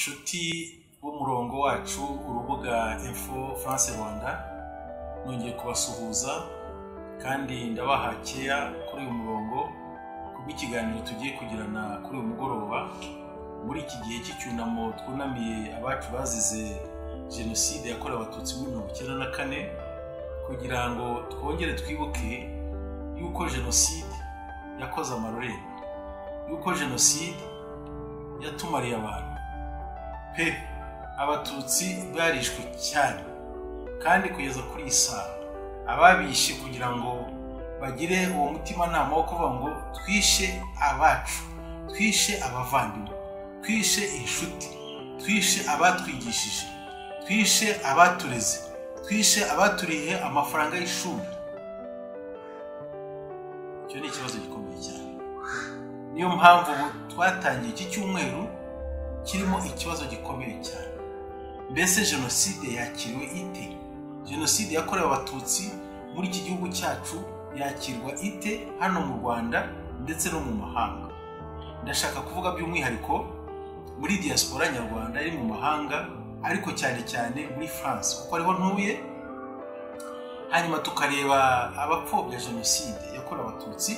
inshuti b'umurongo wacu urubuga Info France Rwanda, nongeye kubasuhuza kandi ndabaha keya kuri uyu murongo kubw'ikiganiro tugiye kugirana kuri uyu mugoroba muri iki gihe cy'icyunamo twunamiye abacu bazize Jenoside yakorewe Abatutsi muri 1994, kugira ngo twongere twibuke yuko Jenoside yakoze amarorerwa, yuko Jenoside yatumariye abantu pe. Abatutsi barishwe cyane, kandi kugeza kuri isaha ababishe kugira ngo bagire uwo mutima nama wo kuvuga ngo twishe abacu, twishe abavandimwe, twishe inshuti, twishe abatwigishije, twishe abatureze, twishe abaturiye amafaranga y'ishuri. Icyo ni ikibazo gikomeye cyane. Niyo mpamvu twatangiye iki cyumweru kirimo ikibazo gikomeye cyane. Mbese Jenoside yakiriwe ite? Jenoside yakorewe Abatutsi muri iki gihugu cyacu yakirwa ite hano mu Rwanda ndetse no mu mahanga? Ndashaka kuvuga by'umwihariko muri diaspora nyarwanda iri mu mahanga, ariko cyane cyane muri France kuko ariho ntuye. Hanyuma tukareba abapfobya Jenoside yakorewe Abatutsi,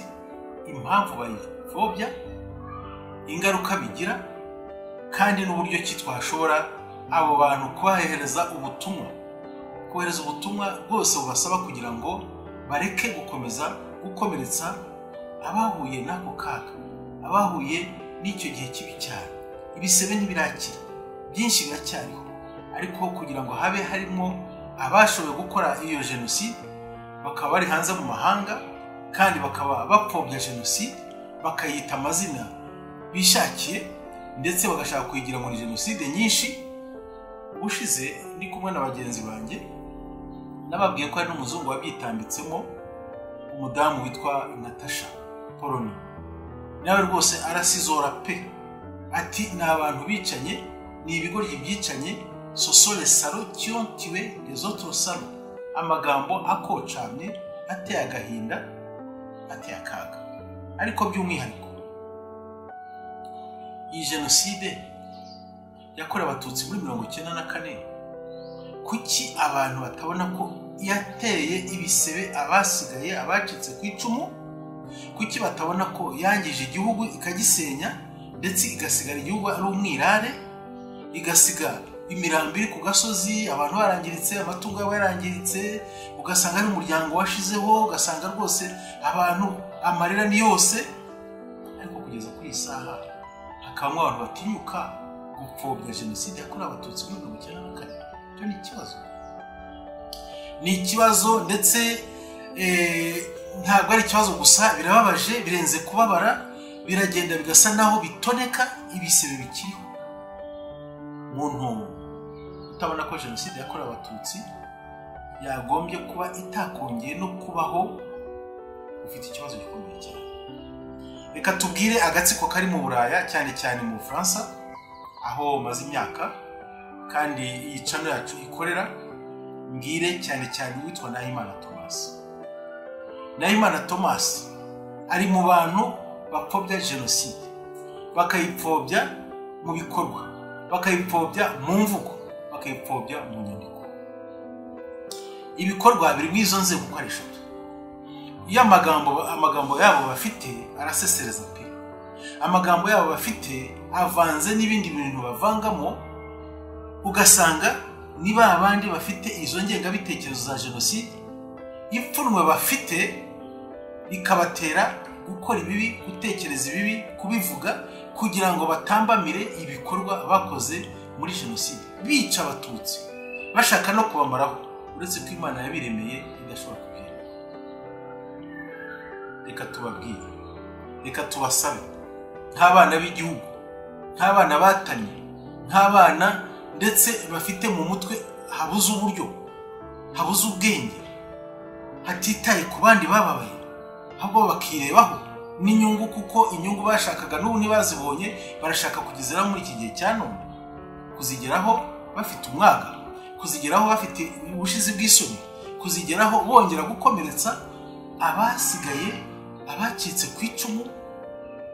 impamvu bayipfobya, ingaruka bigira, kandi n'uburyo ki twashobora abo bantu kubahereza ubutumwa, kohereza ubutumwa bwose bubasaba kugira ngo bareke gukomeza gukomeretsa abahuye n'ako kaga, abahuye n'icyo gihe kibi cyane. Ibisebe ntibirakira, byinshi biracyariho, ariko kugira ngo habe harimo abashoboye gukora iyo Jenoside bakaba bari hanze mu mahanga, kandi bakaba bapfobya Jenoside bakayita amazina bishakiye, ndetse bagashaka kuyigira muri Jenoside nyinshi. Ushize ni kumwe na bagenzi banjye nababwiye ko ari n'umuzungu wabyitambitsemo, umudamu witwa Natasha Poloni, nawe rwose arasizora pe, ati ni abantu bicanye, ni ibigoryi byicanye, sosole salo kyontiwe les autres salo. Amagambo akocamye ateye agahinda, ateye akaga. Ariko by'umwihariko iyi Jenoside yakorewe Abatutsi muri 1994, kuki abantu batabona ko yateye ibisebe abasigaye, abacitse ku icumu? Kuki batabona ko yangije igihugu ikagisenya, ndetse igasigara igihugu ari umwirare, igasiga imirambo iri ku gasozi, abantu barangiritse, amatungo yabo yarangiritse, ugasanga ari umuryango washizeho, ugasanga rwose abantu amarira ni yose? Ariko kugeza kuri isaha hakabamo abantu batinyuka gupfobya Jenoside yakorewe Abatutsi muri 1994. Icyo ni ikibazo, ni ikibazo, ndetse ntabwo ari ikibazo gusa, birababaje, birenze kubabara, biragenda bigasa naho bitoneka, ibisebe bikiriho. Umuntu utabona ko Jenoside yakorewe Abatutsi yagombye kuba itakongeye no kubaho, ufite ikibazo gikomeye cyane. Reka tubwire agatsiko kari mu Buraya, cyane cyane mu Bufaransa, aho maze imyaka kandi iyi channel yacu ikorera. Mbwire cyane cyane witwa Nahimana Thomas. Nahimana Thomas ari mu bantu bapfobya Jenoside, bakayipfobya mu bikorwa, bakayipfobya mu mvugo, bakayipfobya mu nyandiko. Ibikorwa biri mwizo nzego uko ari eshatu. Iyo amagambo yabo bafite arasesereza pe, amagambo yabo bafite avanze n'ibindi bintu bavangamo, ugasanga niba abandi bafite izo ngengabitekerezo za Jenoside, ipfunwe bafite bikabatera gukora ibibi, gutekereza ibibi, kubivuga, kugira ngo batambamire ibikorwa bakoze muri Jenoside, bica Abatutsi, bashaka no kubamaraho, uretse ko Imana yabiremeye idashobora kubyera. Reka tubabwire, reka tubasabe, nk'abana b'igihugu, nk'abana batanye, nk'abana ndetse bafite mu mutwe habuze uburyo, habuze ubwenge, hatitaye ku bandi bababaye, ahubwo bakirebaho n'inyungu, kuko inyungu bashakaga n'ubu ntibazibonye, barashaka kugezeraho muri iki gihe cya none, kuzigeraho bafite umwaga, kuzigeraho bafite ubushizi bw'isoni, kuzigeraho bongera gukomeretsa abasigaye, abacitse ku icumu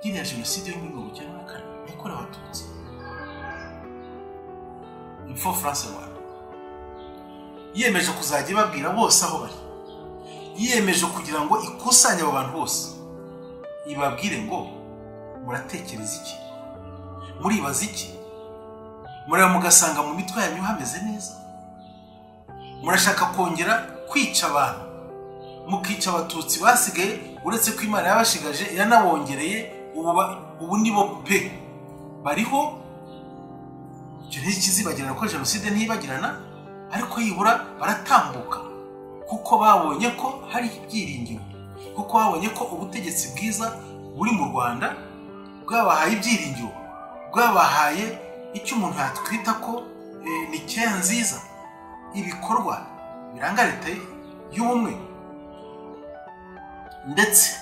ry'iriya Jenoside yo muri 1994 yakorewe Abatutsi. info France Rwanda yiyemeje kuzajya babwira bose aho bari, yiyemeje kugira ngo ikusanye abo bantu bose ibabwire ngo muratekereza iki, muribaza iki, mureba mugasanga mu mitwe yanyu hameze neza, murashaka kongera kwica abantu, mukica abatutsi basigaye uretse ko Imana yabashigaje iranabongereye ubu nibo pe bariho. Icyo ntikizibagirana ko jenoside ntibagirana, ariko yibura baratambuka kuko babonye ko hari ibyiringiro, kuko babonye ko ubutegetsi bwiza buri mu Rwanda bwabahaye ibyiringiro, bwabahaye icyo umuntu yatwita ko ni cyeya nziza, ibikorwa biranga leta y'ubumwe. Ndetse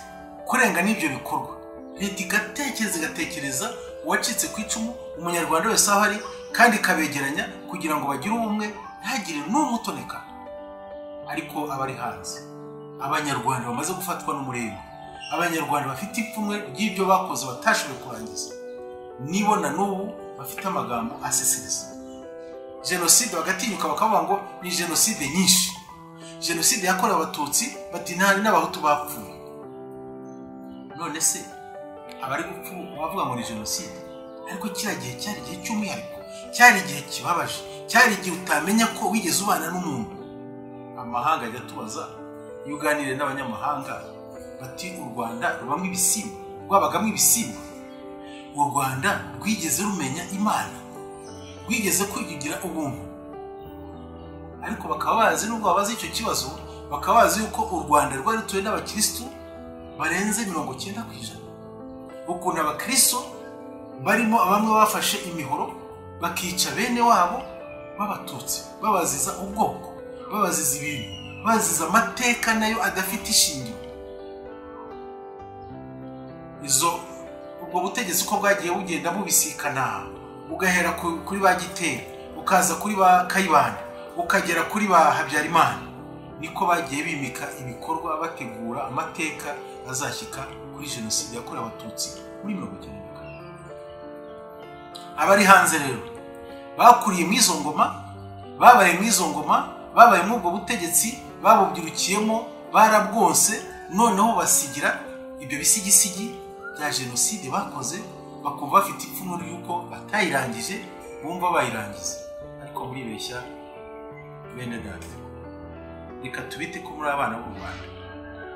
kurenga n'ibyo bikorwa leta igatekereza uwacitse ku icumu, umunyarwanda wese aho ari, kandi ikabegeranya kugira ngo bagire ubumwe, ntihagire n'umutoneka. Ariko abari hanze, abanyarwanda bamaze gufatwa n'umurego, abanyarwanda bafite ipfunwe ry'ibyo bakoze batashoboye kurangiza, nibo na n'ubu bafite amagambo asesereza. Jenoside bagatinyuka bakavuga ngo ni jenoside nyinshi, jenoside yakorewe abatutsi bati ntari n'abahutu bapfuye. None se abari gupfu bavuga ngo ni jenoside, ariko kiriya gihe cyari igihe cy'umwihariko, cyari igihe kibabaje, cyari igihe utamenya ko wigeze ubana n'umuntu. Amahanga ajya tubaza, iyo uganire n'abanyamahanga bati u Rwanda rubamo ibisimba, rwabagamo ibisimba. U Rwanda rwigeze rumenya Imana, rwigeze kwigira ubuntu. Ariko bakaba bazi, nubwo babaza icyo kibazo, bakaba bazi yuko u Rwanda rwari rutuwe n'abakristo barenze 90%. Ukuntu abakristo barimo bamwe bafashe imihoro bakica bene wabo b'abatutsi, babaziza ubwoko, babaziza ibintu, baziza amateka nayo adafite ishingiro. Ubwo butegetsi uko bwagiye bugenda bubisikana, ugahera kuri ba Gitera, ukaza kuri ba Kayibanda, ukagera kuri ba Habyarimana, niko bagiye bimika ibikorwa bategura amateka azashyika kuri jenoside yakorewe abatutsi muri 1994. Abari hanze rero bakuriye mu izo ngoma, babaye mu izo ngoma, babaye mu ubwo butegetsi, babubyirukiyemo, barabwose, noneho basigira ibyo bisigisigi bya jenoside bakoze, bakumva bafite ipfunwe yuko batayirangije, bumva bayirangiza. Ariko muri beshya bene data, reka tubite ko muri abana b'u Rwanda,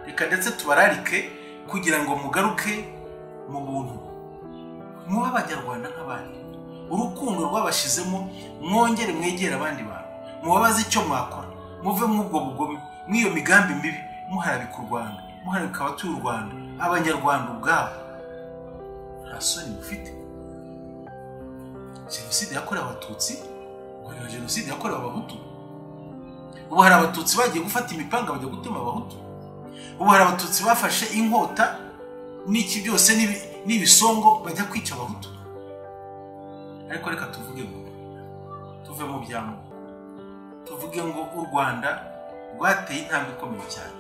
reka ndetse tubararike kugira ngo mugaruke mu buntu, mu abanyarwanda nk'abandi, urukundo rwabashizemo, mwongere mwegera abandi bantu, mubabaze icyo mwakora, muve mu ubwo bugome, mwiyo migambi mibi, muharabika u Rwanda, muharabika abatuye u Rwanda, abanyarwanda ubwabo. Nta soni mufite. Jenoside yakorewe abatutsi, jenoside yakorewe abahutu. Ubu hari abatutsi bagiye gufata imipanga bajya gutema abahutu. Ubu hari abatutsi bafashe inkota n'iki byose n'ibisongo bajya kwica abahutu. Ariko reka tuvuge ngo tuve mu byamo, tuvuge ngo u Rwanda rwateye intambwe ikomeye cyane.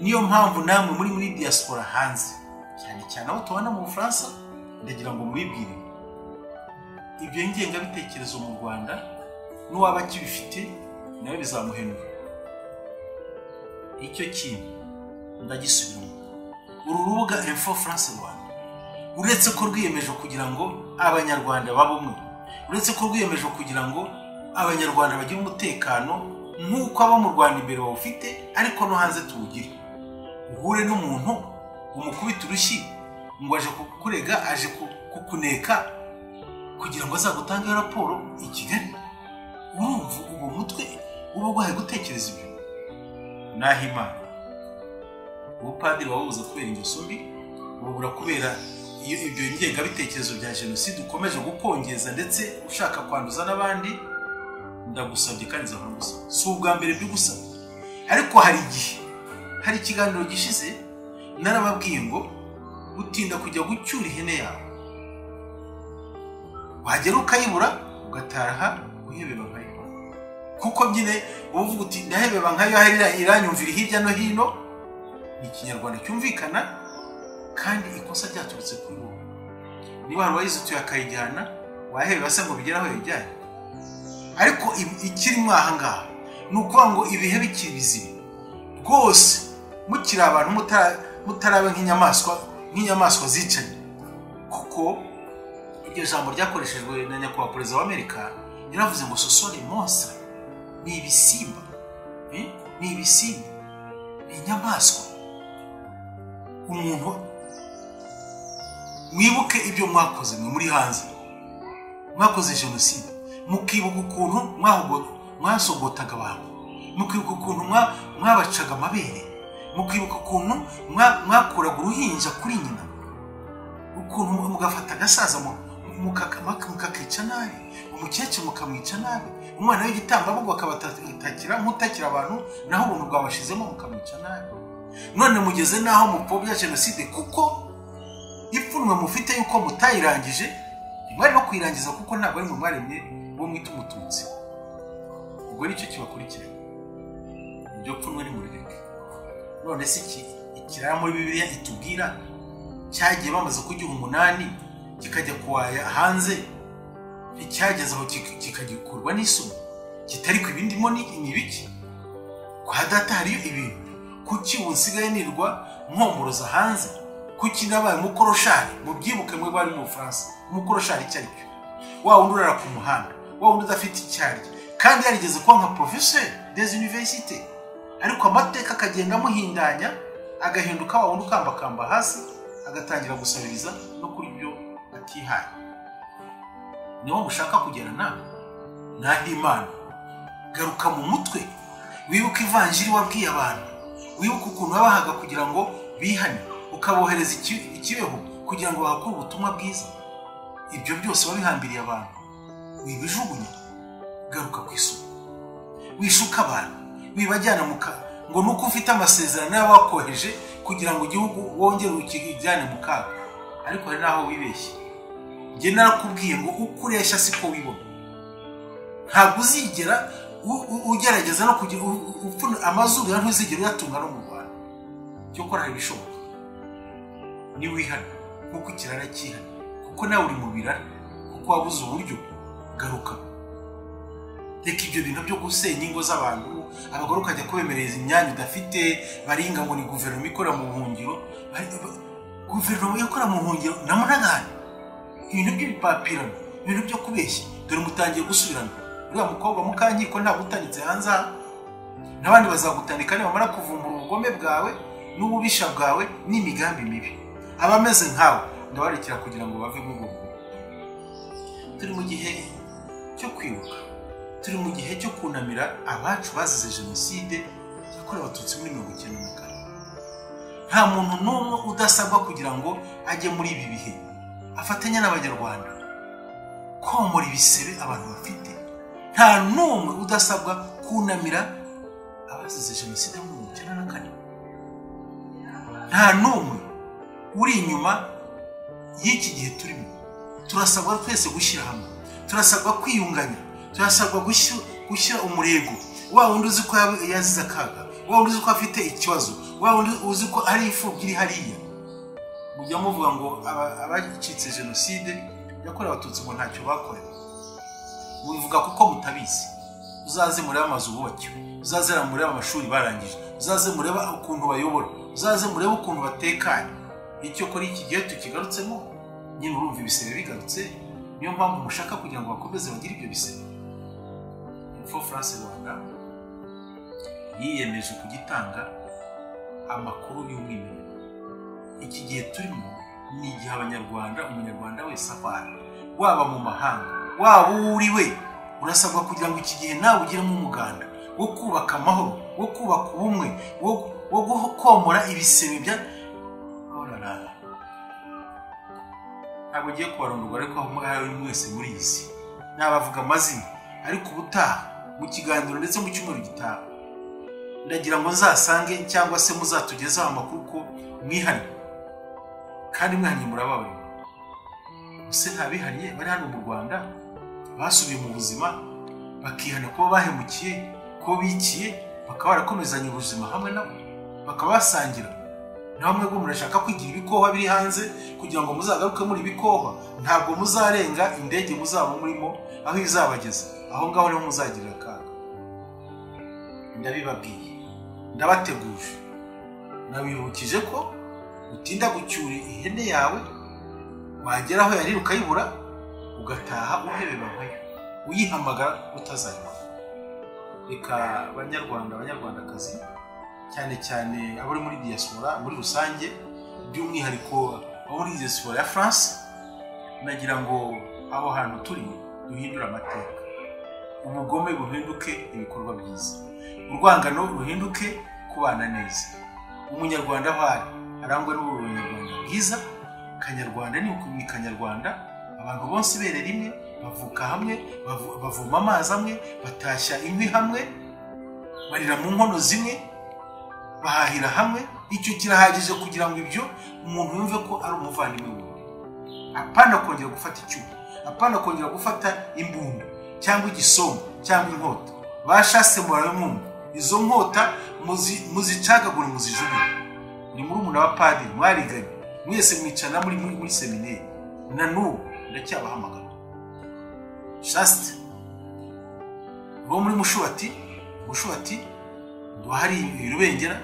Niyo mpamvu namwe muri diaspora hanze, cyane cyane aho tubana mu Bufaransa, ndagira ngo mwibwire ibyo ngengabitekerezo mu Rwanda, n'uwaba kibifite nawe bizamuhenura. Icyo kintu ndagisubiramo, uru rubuga Info France Rwanda uretse ko rwiyemeje kugira ngo abanyarwanda babumwe, uretse ko rwiyemeje kugira ngo abanyarwanda bagire umutekano nk'uko abo mu Rwanda imbere bawufite, ariko no hanze tuwugire. Uhure n'umuntu umukubita urushyi ngo aje kukurega, aje kukuneka kugira ngo azagutange raporo i Kigali. Urumva uwo mutwe uba guhaye gutekereza ibyo? Naho Imana ubupadiri wabuza kubera ingeso mbi, ubura kubera iyo ibyo ngengabitekerezo bya jenoside ukomeje gukongeza ndetse ushaka kwanduza n'abandi. Ndagusabye kandi nzabagusaba, si ubwa mbere by'ugusaba, ariko hari igihe, hari ikiganiro gishize narababwiye ngo utinda kujya gucyura ihene yawe, wagera ukayibura ugataha uhebeba nkayo, kuko nyine uvuga uti ndahebeba nkayo hari iranyumvira hirya no hino. Ni ikinyarwanda cyumvikana kandi ikosa ryaturutse kuri wowe. Niba hari wayize tuyakayijyana, wahebeba se ngo bigeraho yajyanye. ariko ikirimo aha ngaha ni ukuvuga ngo ibihe bikiri bizima rwose mukiri abantu mutaraba nk'inyamaswa zicanye, kuko iryo jambo ryakoreshejwe na nyakubahwa perezida wa Amerika yaravuze ngo sosore monstre, ni ibisimba, ni ibisimba, ni inyamaswa. Umuntu mwibuke ibyo mwakoze muri hanze, mwakoze jenoside, mukibuka ukuntu mwasogotaga abantu, mukibuka ukuntu mwabacaga amabere, mukibuka ukuntu mwakuraga uruhinja kuri nyina, ukuntu mugafata agasaza mukakica nabi, umukecuru mukamwica nabi, umwana w'igitambambuga akabatakira mutakira abantu, naho ubuntu bwabashizemo mukamwica nabi. None mugeze naho mupfobya jenoside kuko ipfunwe mufite yuko mutayirangije, mwari no kwirangiza kuko ntabwo ari mu mwaremye bo mwita umututsi. Ubwo nicyo kibakurikira, ibyo pfunwe ni muri reke. None si ikirara muri Bibiliya itubwira cyagiye bamaze kugiha 8 kikajya kuwaya hanze, icyageze aho kikagikurwa n'isoni, kitari ku ibindi mo ni imibiki kwa data hariyo ibintu. Kuki usigaye nirwa nkomboroza hanze? Kuki nabaye umukoroshari? Mubyibuke mwe bari mu France, umukoroshari cyari cyo wa wundi urara ku muhanda, wa wundi udafite icyarya, kandi yarigeze kuba nka professeur des universités, ariko amateka akagenda muhindanya, agahinduka wa wundi ukambakamba hasi, agatangira gusabiriza no kuri byo atihaye. Niho mushaka kugera na Imana. Garuka mu mutwe, wibuka ivanjiri wabwiye abantu, wibuka ukuntu babahaga kugira ngo bihane, ukabohereza ikibeho kugira ngo bakure ubutumwa bwiza. Ibyo byose wabihambiriye abantu, wibijugunya. Garuka ku isuku, wishuka abantu, wibajyana ngo nuko ufite amasezerano y'abakoheje kugira ngo igihugu wongere ukijyane mu kaga. Ariko hari naho wibeshye. Nge narakubwiye ngo ukuresha siko wibona. Ntabwo uzigera ugerageza no kugira amazuru ntuzigera uyatunga no mu Rwanda. Cyo kora ibishoboka ni wihana kuko ikirara cyihana, kuko nawe uri mu birara, kuko wabuze uburyo. Garuka, reka ibyo bintu byo gusenya ingo z'abantu, abagore ukajya kubemereza imyanya udafite, baringa ngo ni guverinoma ikora mu buhungiro. Guverinoma ikora mu buhungiro namunagane, ibintu by'ibipapirano, ibintu byo kubeshya. Dore mutangiye gusubirana, uriya mukobwa mukankiko ntabwo utanditse hanze, n'abandi bazagutandika nibamara kuvumbura ubugome bwawe n'ububisha bwawe n'imigambi mibi. Abameze nkawe ndabarekera kugira ngo bave mu bwoko. Turi mu gihe cyo kwibuka, turi mu gihe cyo kunamira abacu bazize jenoside yakorewe Abatutsi muri 1994. Nta muntu n'umwe udasabwa kugira ngo ajye muri ibi bihe afatanya n'abanyarwanda komora ibisebe abantu bafite. Nta n'umwe udasabwa kunamira abazize jenoside muri 1994. Nta n'umwe uri inyuma y'iki gihe turimo. Turasabwa twese gushyira hamwe, turasabwa kwiyunganya, turasabwa gushyira umurego. Wa wundi uzi ko yazize akaga, wa wundi uzi ko afite ikibazo, wa wundi uzi ko ari imfubyi iri hariya. Mujya muvuga ngo abacitse jenoside yakorewe Abatutsi ngo ntacyo bakorewe. Mubivuga kuko mutabizi. Uzaze mureba amazu bubakiwe, uzaze mureba amashuri barangije, uzaze mureba ukuntu bayobora, uzaze mureba ukuntu batekanye. Icyo kora iki gihe tukigarutsemo, nyine urumva ibisebe bigarutse. Niyo mpamvu mushaka kugira ngo bakomeze bagire ibyo bisebe. Info France Rwanda yiyemeje kugitanga amakuru y'umwimerere. Iki gihe turimo ni igihe abanyarwanda, umunyarwanda wese abana, waba mu mahanga, waba uriwe, urasabwa kugira ngo iki gihe nawe ugiremo umuganda wo kubaka amahoro, wo kubaka ubumwe, wo gukomora ibisebe bya orara. Ntabwo ngiye kubarondogora ariko aho mwese muri isi nabavuga amazina, ariko ubutaha mu kiganiro ndetse mu cyumweru gitaha ndagira ngo nzasange cyangwa se muzatugezaho amakuru ko mwihanye, kandi mwihanye murababara. Ese ntabihanye bari hano mu Rwanda basubiye mu buzima bakihana kuba bahemukiye, ko bikiye, bakaba barakomezanya ubuzima hamwe nabo, bakaba basangira. Namwe ngo murashaka kwigira ibikohwa biri hanze kugira ngo muzagaruke muri ibikohwa, ntabwo muzarenga indege muzaba murimo aho izabageza. aho ngaho niho muzagirira akaga. Ndabibabwiye, ndabateguje, nabibukije ko utinda gucyura ihene yawe, wagera aho yari ukayibura, ugataha uhebeba nkayo, uyihamagara utazayibona. Reka Banyarwanda, Banyarwandakazi, cyane cyane abari muri diaspora muri rusange, by'umwihariko abo muri diaspora ya France, nagira ngo aho hantu turi duhindura amateka, ubugome buhinduke ibikorwa byiza, urwangano ruhinduke kubana neza. Umunyarwanda aho ari arangwa n'ubunyarwanda bwiza. Kanyarwanda ni Kanyarwanda, abantu bose bere rimwe, bavuka hamwe, bavoma amazi amwe, batashya inkwi hamwe, barira mu nkono zimwe, bahahira hamwe. Icyo kirahagije kugira ngo ibyo umuntu yumve ko ari umuvandimwe we. Apana kongera gufata icyuma, apana kongera gufata imbunda cyangwa igisongo cyangwa inkota. Bashase murabe mwumva izo nkota muzicagagure muzijugunye. Ni muri umuntu w'abapadiri mwariganye, mwese mwicana muri seminari, na n'ubu ndacyabahamagara. Shaste bo muri Mushubati duhari Rubengera,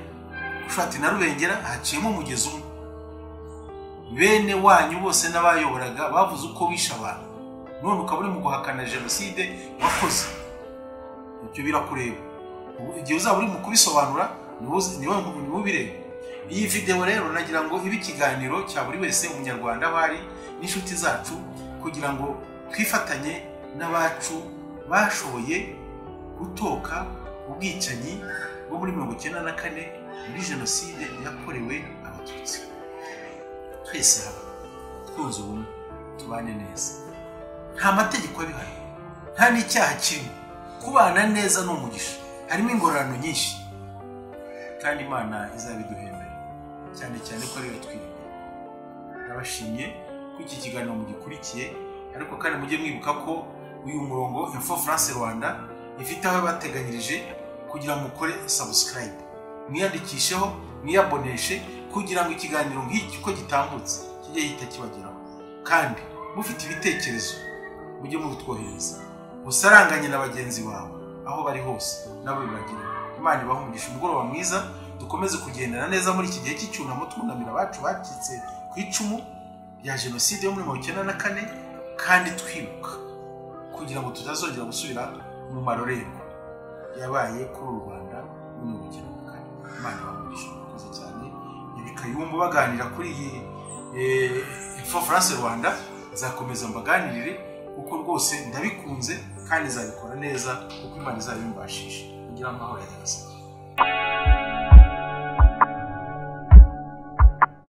Mushubati na Rubengera haciyemo umugezi umwe. Bene wanyu bose n'abayoboraga bavuze uko bisha abantu, none ukaba uri mu guhakana jenoside wakoze. Ibyo birakureba, igihe uzaba uri mu kubisobanura niwe bireba. Iyi video rero nagira ngo ibe ikiganiro cya buri wese umunyarwanda bari n'inshuti zacu, kugira ngo twifatanye n'abacu bashoboye gutoka ubwicanyi bwo muri 1994 muri jenoside yakorewe Abatutsi. Twese hamwe twunze ubumwe, tubane neza, nta mategeko abihari, nta n'icyaha kimwe. Kubana neza ni umugisha, harimo ingororano nyinshi, kandi Imana izabiduhembera, cyane cyane ko ariyo twirinde. Nabashimye ko iki kiganiro mugikurikiye, ariko kandi mujye mwibuka ko uyu murongo Info France Rwanda ifite aho bateganyirije kugira ngo mukore subscribe, mwiyandikisheho, mwiyaboneshe, kugira ngo ikiganiro nk'iki uko gitambutse kijye hita kibageraho. Kandi mufite ibitekerezo mujye mubitwohereza, usaranganye na bagenzi bawe aho bari hose, nabo bibagire. Imana ibahumugisha umugoroba mwiza, dukomeze kugendana neza muri iki gihe cy'icyunamo, twunamira abacu bacitse ku icumu rya jenoside yo muri 1994, kandi twibuka kugira ngo tutazongera gusubira mu marorerwa yabaye kuri u Rwanda muri 1994. Imana ibahumugisha murakoze cyane. Ibikayumbu baganira kuri iyi Info France Rwanda, zakomeza mbaganirire kuko rwose ndabikunze, kandi zabikora neza kuko Imana izabimbashisha. Ngira amahoro ya Yesu.